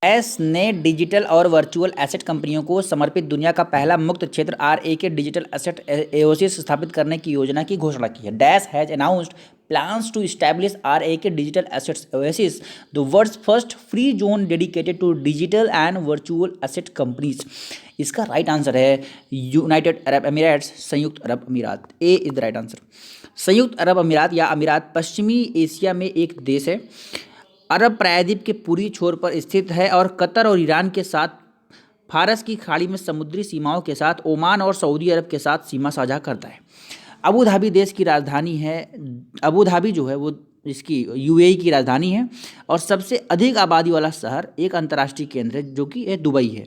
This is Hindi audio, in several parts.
एस ने डिजिटल और वर्चुअल एसेट कंपनियों को समर्पित दुनिया का पहला मुक्त क्षेत्र आरए के डिजिटल एसेट एओसिस स्थापित करने की योजना की घोषणा की है। Dash has announced plans to establish RAK Digital Assets Oasis, the world's first free zone dedicated to digital and virtual asset companies. इसका राइट आंसर है यूनाइटेड अरब अमीरात, संयुक्त अरब अमीरात। ए इज द राइट आंसर। संयुक्त अरब अमीरात या अमीरात पश्चिमी एशिया में एक देश है। अरब प्रायद्वीप के पूर्वी छोर पर स्थित है और कतर और ईरान के साथ फारस की खाड़ी में समुद्री सीमाओं के साथ ओमान और सऊदी अरब के साथ सीमा साझा करता है। अबू धाबी देश की राजधानी है। अबू धाबी जो है वो इसकी यूएई की राजधानी है और सबसे अधिक आबादी वाला शहर एक अंतर्राष्ट्रीय केंद्र है जो कि दुबई है।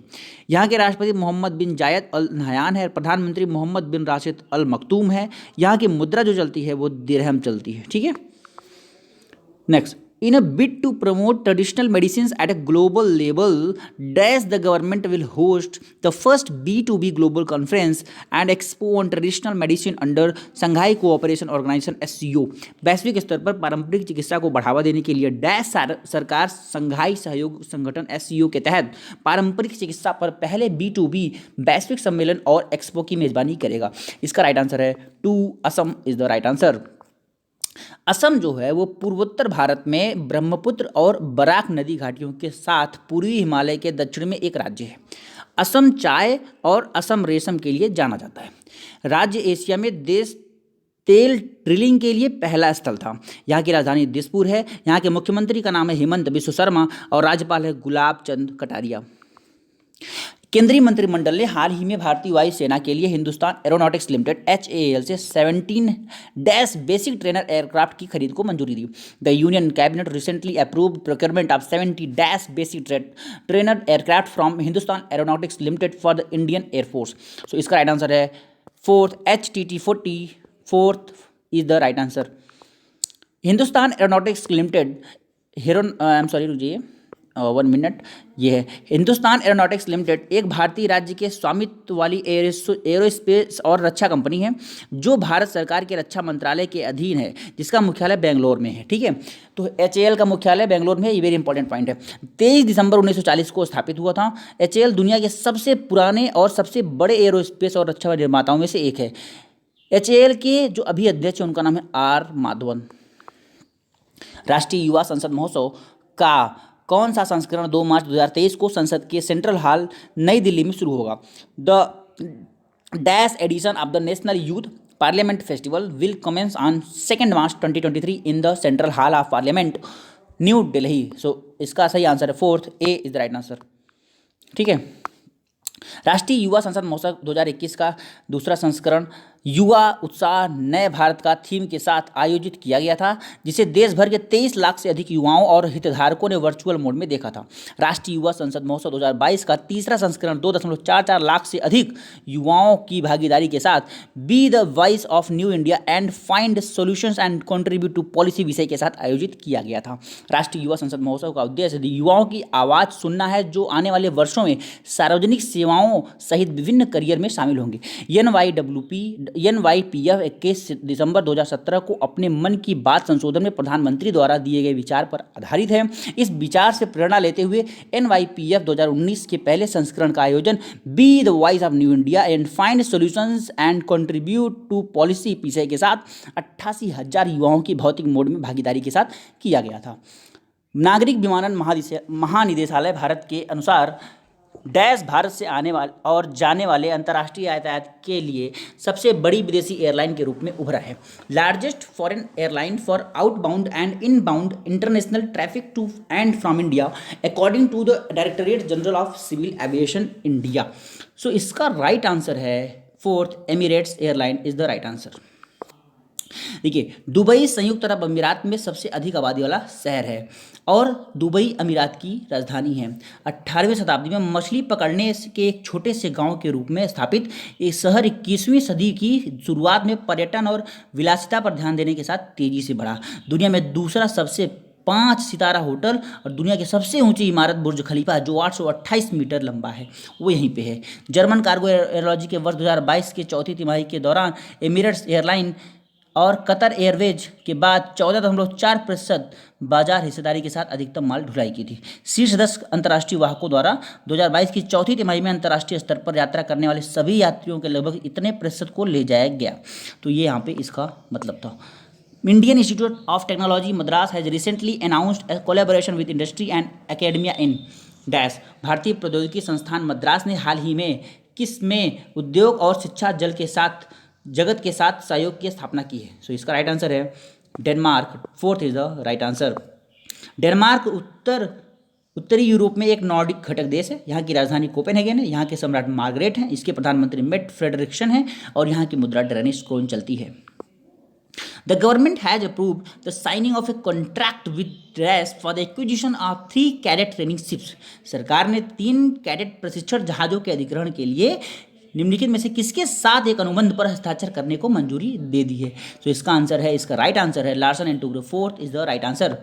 यहाँ के राष्ट्रपति मोहम्मद बिन जायद अल नहयान है। प्रधानमंत्री मोहम्मद बिन राशिद अल मखतूम है। यहाँ की मुद्रा जो चलती है वो दिरहम चलती है। ठीक है, next, in a bid to promote traditional medicines at a global level, dash the government will host the first B2B global conference and expo on traditional medicine under Shanghai Cooperation Organization SCO। वैश्विक स्तर पर पारंपरिक चिकित्सा को बढ़ावा देने के लिए डैश सरकार संघाई सहयोग संगठन SCO के तहत पारंपरिक चिकित्सा पर पहले B2B वैश्विक सम्मेलन और एक्सपो की मेजबानी करेगा। इसका राइट आंसर है two, Assam is the right answer. Assam जो है वो पूर्वोत्तर भारत में ब्रह्मपुत्र और बराक नदी घाटियों के साथ पूर्वी हिमालय के दक्षिण में एक राज्य है। असम चाय और असम रेशम के लिए जाना जाता है। राज्य एशिया में देश तेल ड्रिलिंग के लिए पहला स्थल था। यहाँ की राजधानी दिसपुर है। यहाँ के मुख्यमंत्री का नाम है हेमंत बिस्व शर्मा और राज्यपाल है गुलाब चंद कटारिया। केंद्रीय मंत्रिमंडल ने हाल ही में भारतीय वायुसेना के लिए हिंदुस्तान एरोनॉटिक्स लिमिटेड HAL से 17 डैश बेसिक ट्रेनर एयरक्राफ्ट की खरीद को मंजूरी दी। The union cabinet recently approved procurement of 70 dash basic trainer aircraft from Hindustan Aeronautics Limited for the Indian air force. So इसका राइट आंसर है fourth, HTT-40 fourth is the right answer. Hindustan Aeronautics Limited रुकिए 1 मिनट, ये है हिंदुस्तान एरोनॉटिक्स लिमिटेड एक भारतीय राज्य के स्वामित्व वाली एरोस्पेस और रक्षा कंपनी है जो भारत सरकार के रक्षा मंत्रालय के अधीन है, जिसका मुख्यालय बेंगलोर में है। ठीक है, तो HAL का मुख्यालय बेंगलोर में है। ये वेरी इंपॉर्टेंट पॉइंट है। 23 दिसंबर 1940 को स्थापित हुआ था। HAL दुनिया के सबसे पुराने और सबसे बड़े एरोस्पेस और रक्षा निर्माताओं में से एक है। HAL के जो अभी अध्यक्ष हैं उनका नाम है R माधवन। राष्ट्रीय युवा संसद महोत्सव का कौन सा संस्करण 2 मार्च 2023 को संसद के सेंट्रल हॉल नई दिल्ली में शुरू होगा? The dash edition of the national youth parliament festival will commence on 2 March 2023 in the central hall of parliament New Delhi. So इसका सही आंसर है fourth, A is the right answer. ठीक है, राष्ट्रीय युवा संसद महोत्सव 2021 का दूसरा संस्करण युवा उत्साह नए भारत का थीम के साथ आयोजित किया गया था, जिसे देश भर के 23 लाख से अधिक युवाओं और हितधारकों ने वर्चुअल मोड में देखा था। राष्ट्रीय युवा संसद महोत्सव 2022 का तीसरा संस्करण 2.44 लाख से अधिक युवाओं की भागीदारी के साथ be the voice of new India and find solutions and contribute to policy विषय के साथ आयोजित किया गया था। राष्ट्रीय युवा संसद महोत्सव का उद्देश्य युवाओं की आवाज़ सुनना है जो आने वाले वर्षों में सार्वजनिक सेवाओं सहित विभिन्न करियर में शामिल होंगे। NYPF 21 दिसंबर 2017 को अपने मन की बात संशोधन में प्रधानमंत्री द्वारा दिए गए विचार पर आधारित है। इस विचार से प्रेरणा लेते हुए NYPF 2019 के पहले संस्करण का आयोजन be the voice of new India and find solutions and contribute to policy विषय के साथ 88,000 युवाओं की भौतिक मोड में भागीदारी के साथ किया गया था। नागरिक विमानन महानिदेशालय भारत के अनुसार डैश भारत से आने वाले और जाने वाले अंतर्राष्ट्रीय यातायात के लिए सबसे बड़ी विदेशी एयरलाइन के रूप में उभरा है। Largest foreign airline for outbound and inbound international traffic to and from India according to the directorate general of civil aviation India. So इसका राइट आंसर है fourth, Emirates airline is the right answer. देखिए, दुबई संयुक्त अरब अमीरात में सबसे अधिक आबादी वाला शहर है और दुबई अमीरात की राजधानी है। 18वीं शताब्दी में मछली पकड़ने के एक छोटे से गांव के रूप में स्थापित ये शहर 21वीं सदी की शुरुआत में पर्यटन और विलासिता पर ध्यान देने के साथ तेजी से बढ़ा। दुनिया में दूसरा सबसे 5 सितारा होटल और दुनिया की सबसे ऊंची इमारत बुर्ज खलीफा जो 828 मीटर लंबा है वो यहीं पे है। जर्मन कार्गो एयरोलॉजी के वर्ष 2022 के चौथी तिमाही के दौरान एमिरेट्स एयरलाइन और कतर एयरवेज के बाद 14.4% बाजार हिस्सेदारी के साथ अधिकतम माल ढुलाई की थी। शीर्ष 10 अंतर्राष्ट्रीय वाहकों द्वारा 2022 की चौथी तिमाही में अंतर्राष्ट्रीय स्तर पर यात्रा करने वाले सभी यात्रियों के लगभग इतने प्रतिशत को ले जाया गया। तो ये यहाँ पे इसका मतलब था। Indian institute of technology Madras has recently announced A collaboration with industry and academia in dash. भारतीय प्रौद्योगिकी संस्थान मद्रास ने हाल ही में किस में उद्योग और शिक्षा जगत के साथ सहयोग की स्थापना की है। सो इसका राइट आंसर है Denmark. Fourth is the right answer. Denmark उत्तरी यूरोप में एक नॉर्डिक घटक देश है। यहाँ की राजधानी कोपेनहेगन है। यहाँ के सम्राट मार्गरेट हैं। इसके प्रधानमंत्री मेट फ्रेडरिक्सन हैं और यहाँ की मुद्रा डेनिश क्रोन चलती है। The government has approved the signing of a contract with DRAS for the acquisition of 3 cadet training ships. सरकार ने 3 कैडेट प्रशिक्षण जहाज़ों के अधिग्रहण के लिए निम्नलिखित में से किसके साथ एक अनुबंध पर हस्ताक्षर करने को मंजूरी दे दी है। तो इसका आंसर है, इसका राइट आंसर है Larsen and Toubro. Fourth is the right answer.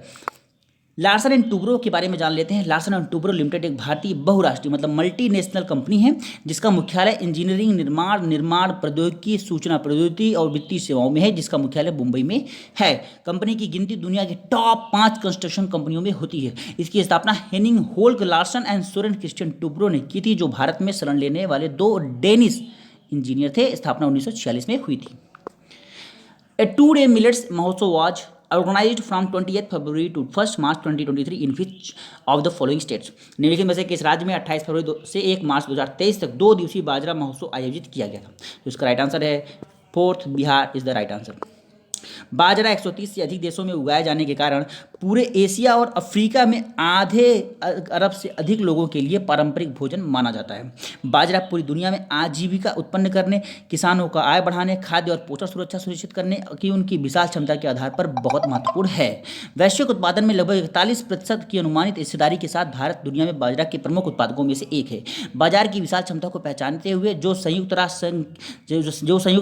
Larsen and Toubro के बारे में जान लेते हैं। लार्सन एंड टुब्रो लिमिटेड एक भारतीय बहुराष्ट्रीय मतलब मल्टीनेशनल कंपनी है जिसका मुख्यालय इंजीनियरिंग, निर्माण प्रौद्योगिकी, सूचना प्रौद्योगिकी और वित्तीय सेवाओं में है, जिसका मुख्यालय मुंबई में है। कंपनी की गिनती दुनिया के टॉप 5 कंस्ट्रक्शन कंपनियों में होती है। इसकी स्थापना Henning Holck Larsen and Soren Kristian Toubro ने की थी, जो भारत में शरण लेने वाले 2 डेनिश इंजीनियर थे। स्थापना 1946 में हुई थी। A 2-day millets महोत्सव was organized from 28th February to 1st March 2023 in which of the following states। निम्नलिखित में से किस राज्य में 28 फरवरी से 1 मार्च 2023 तक 2 दिवसीय बाजरा महोत्सव आयोजित किया गया था। तो इसका राइट आंसर है fourth, Bihar is the right answer. बाजरा 130 से अधिक देशों में उगाए जाने के कारण पूरे एशिया और अफ्रीका में आधे अरब से अधिक लोगों के लिए पारंपरिक भोजन माना जाता है। बाजरा पूरी दुनिया में आजीविका उत्पन्न करने, किसानों का आय बढ़ाने, खाद्य और पोषण सुरक्षा सुनिश्चित करने की उनकी विशाल क्षमता के आधार पर बहुत महत्वपूर्ण है। वैश्विक उत्पादन में लगभग 41% की अनुमानित हिस्सेदारी के साथ भारत दुनिया में बाजरा के प्रमुख उत्पादकों में से एक है। बाजार की विशाल क्षमता को पहचानते हुए जो संयुक्त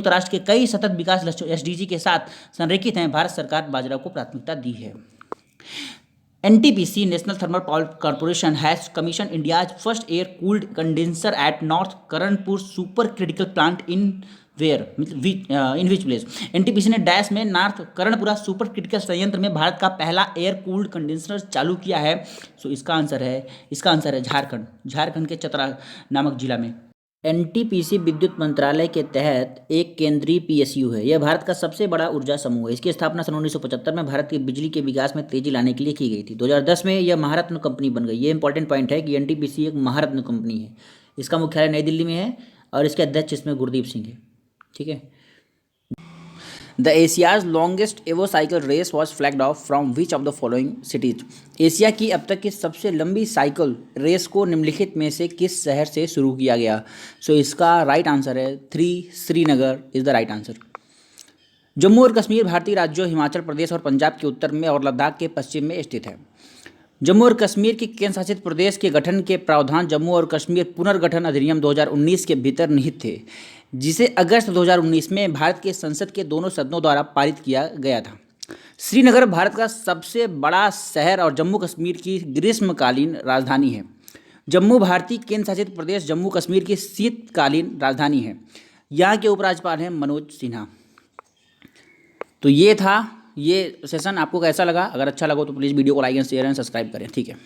राष्ट्र के कई सतत विकास लक्ष्यों SDG के साथ संरेखित हैं, भारत सरकार बाजरा को प्राथमिकता दी है। NTPC National Thermal Power Corporation has commissioned India's first air-cooled condenser at North Karanpur supercritical plant in which place। NTPC ने डैश में नॉर्थ करणपुरा सुपर क्रिटिकल संयंत्र में भारत का पहला एयर कूल्ड कंडेंसर चालू किया है। सो इसका आंसर है झारखंड के चतरा नामक जिला में। NTPC विद्युत मंत्रालय के तहत एक केंद्रीय PSU है। यह भारत का सबसे बड़ा ऊर्जा समूह है। इसकी स्थापना सन 1975 में भारत की बिजली के विकास में तेजी लाने के लिए की गई थी। 2010 में यह महारत्न कंपनी बन गई। ये इंपॉर्टेंट पॉइंट है कि NTPC एक महारत्न कंपनी है। इसका मुख्यालय नई दिल्ली में है और इसके अध्यक्ष इसमें गुरदीप सिंह है। ठीक है। द एशियाज लॉन्गेस्ट एवो cycle race was flagged off from which of the following cities. Asia की अब तक की सबसे लंबी साइकिल रेस को निम्नलिखित में से किस शहर से शुरू किया गया। सो इसका राइट आंसर है 3 Srinagar is the right answer. Jammu और कश्मीर भारतीय राज्यों हिमाचल प्रदेश और पंजाब के उत्तर में और लद्दाख के पश्चिम में स्थित है। जम्मू और कश्मीर के केंद्र शासित प्रदेश के गठन के प्रावधान जम्मू और कश्मीर पुनर्गठन अधिनियम 2019 के भीतर निहित थे, जिसे अगस्त 2019 में भारत के संसद के दोनों सदनों द्वारा पारित किया गया था। श्रीनगर भारत का सबसे बड़ा शहर और जम्मू कश्मीर की ग्रीष्मकालीन राजधानी है। जम्मू भारतीय केंद्र शासित प्रदेश जम्मू कश्मीर की शीतकालीन राजधानी है। यहाँ के उपराज्यपाल हैं मनोज सिन्हा। तो ये था ये सेशन। आपको कैसा लगा? अगर अच्छा लगा तो प्लीज़ वीडियो को like and share and subscribe करें। ठीक है।